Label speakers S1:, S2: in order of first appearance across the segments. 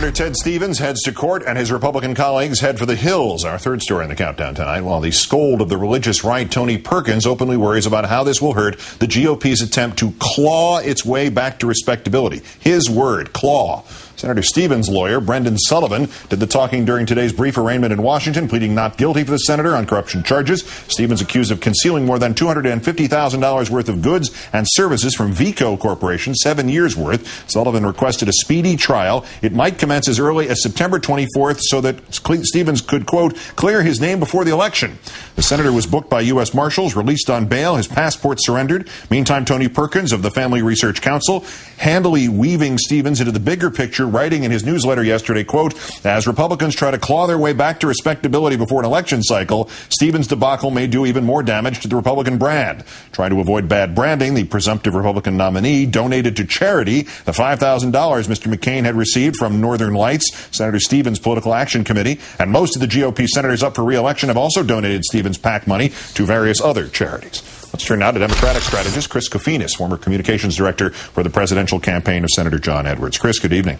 S1: Senator Ted Stevens heads to court and his Republican colleagues head for the hills. Our third story in the countdown tonight, while the scold of the religious right, Tony Perkins, openly worries about how this will hurt the GOP's attempt to claw its way back to respectability. His word, claw. Senator Stevens' lawyer, Brendan Sullivan, did the talking during today's brief arraignment in Washington, pleading not guilty for the senator on corruption charges. Stevens accused of concealing more than $250,000 worth of goods and services from Veeco Corporation, 7 years worth. Sullivan requested a speedy trial. It might commence as early as September 24th so that Stevens could, quote, clear his name before the election. The senator was booked by U.S. Marshals, released on bail, his passport surrendered. Meantime, Tony Perkins of the Family Research Council, handily weaving Stevens into the bigger picture, writing in his newsletter yesterday, quote, as Republicans try to claw their way back to respectability before an election cycle, Stevens' debacle may do even more damage to the Republican brand. Trying to avoid bad branding, the presumptive Republican nominee donated to charity the $5,000 Mr. McCain had received from Northern Lights, Senator Stevens' Political Action Committee, and most of the GOP senators up for re-election have also donated Stevens' PAC money to various other charities. Let's turn now to Democratic strategist Chris Kofinas, former communications director for the presidential campaign of Senator John Edwards. Chris, good evening.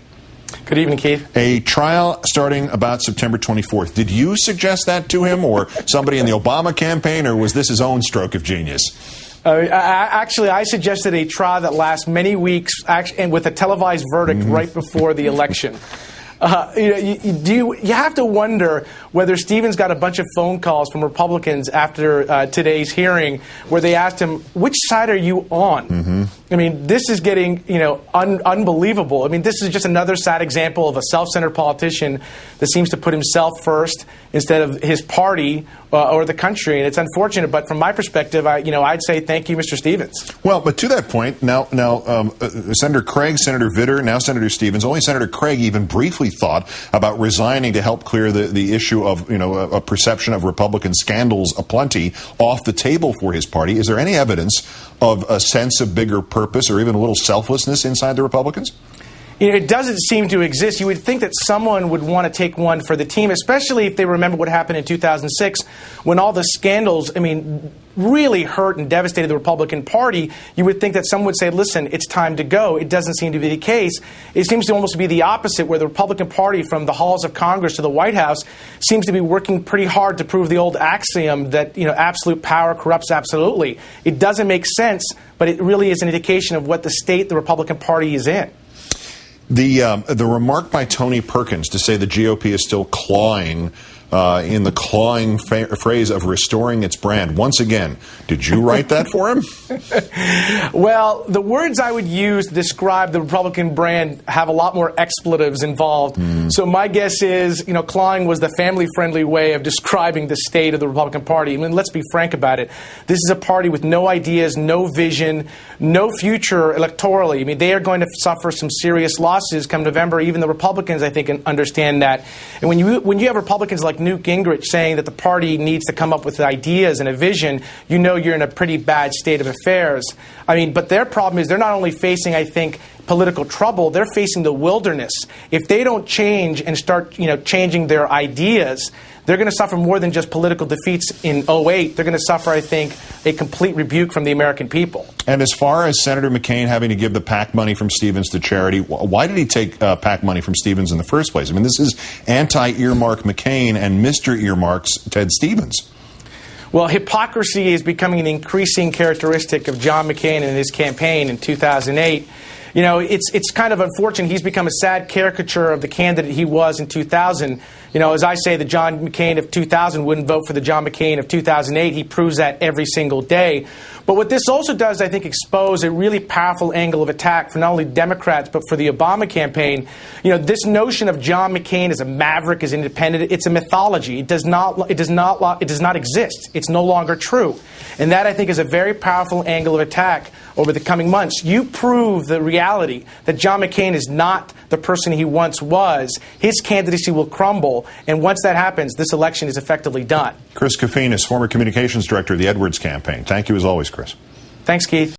S2: Good evening, Keith.
S1: A trial starting about September 24th. Did you suggest that to him or somebody in the Obama campaign, or was this his own stroke of genius?
S2: Actually, I suggested a trial that lasts many weeks and with a televised verdict right before the election. You have to wonder whether Stevens got a bunch of phone calls from Republicans after today's hearing where they asked him, which side are you on? I mean, this is getting, unbelievable. I mean, this is just another sad example of a self-centered politician that seems to put himself first instead of his party or the country. And it's unfortunate, but from my perspective, I'd say thank you, Mr. Stevens.
S1: Well, but to that point, now Senator Craig, Senator Vitter, now Senator Stevens, only Senator Craig even briefly thought about resigning to help clear the issue of, a perception of Republican scandals aplenty off the table for his party. Is there any evidence of a sense of bigger purpose or even a little selflessness inside the Republicans?
S2: It doesn't seem to exist. You would think that someone would want to take one for the team, especially if they remember what happened in 2006 when all the scandals, really hurt and devastated the Republican Party. You would think that someone would say, listen, it's time to go. It doesn't seem to be the case. It seems to almost be the opposite, where the Republican Party, from the halls of Congress to the White House, seems to be working pretty hard to prove the old axiom that, absolute power corrupts absolutely. It doesn't make sense, but it really is an indication of what the state the Republican Party is in.
S1: The remark by Tony Perkins to say the GOP is still clawing, in the clawing phrase of restoring its brand. Once again, did you write that for him?
S2: Well, the words I would use to describe the Republican brand have a lot more expletives involved. So my guess is, clawing was the family-friendly way of describing the state of the Republican Party. Let's be frank about it. This is a party with no ideas, no vision, no future electorally. They are going to suffer some serious losses come November. Even the Republicans, I think, understand that. And when you have Republicans like Newt Gingrich saying that the party needs to come up with ideas and a vision, you're in a pretty bad state of affairs. But their problem is they're not only facing, I think, political trouble, they're facing the wilderness. If they don't change and start, changing their ideas, they're going to suffer more than just political defeats in 2008. They're going to suffer, I think, a complete rebuke from the American people.
S1: And as far as Senator McCain having to give the PAC money from Stevens to charity, why did he take PAC money from Stevens in the first place? This is anti-earmark McCain and Mr. Earmarks Ted Stevens.
S2: Well, hypocrisy is becoming an increasing characteristic of John McCain and his campaign in 2008. It's kind of unfortunate. He's become a sad caricature of the candidate he was in 2000. As I say, the John McCain of 2000 wouldn't vote for the John McCain of 2008. He proves that every single day. But what this also does, I think, expose a really powerful angle of attack for not only Democrats, but for the Obama campaign. This notion of John McCain as a maverick, as independent, it's a mythology. It does not exist. It's no longer true. And that, I think, is a very powerful angle of attack over the coming months. You prove the reality that John McCain is not the person he once was. His candidacy will crumble. And once that happens, this election is effectively done.
S1: Chris Kofinas, former communications director of the Edwards campaign. Thank you as always, Chris.
S2: Thanks, Keith.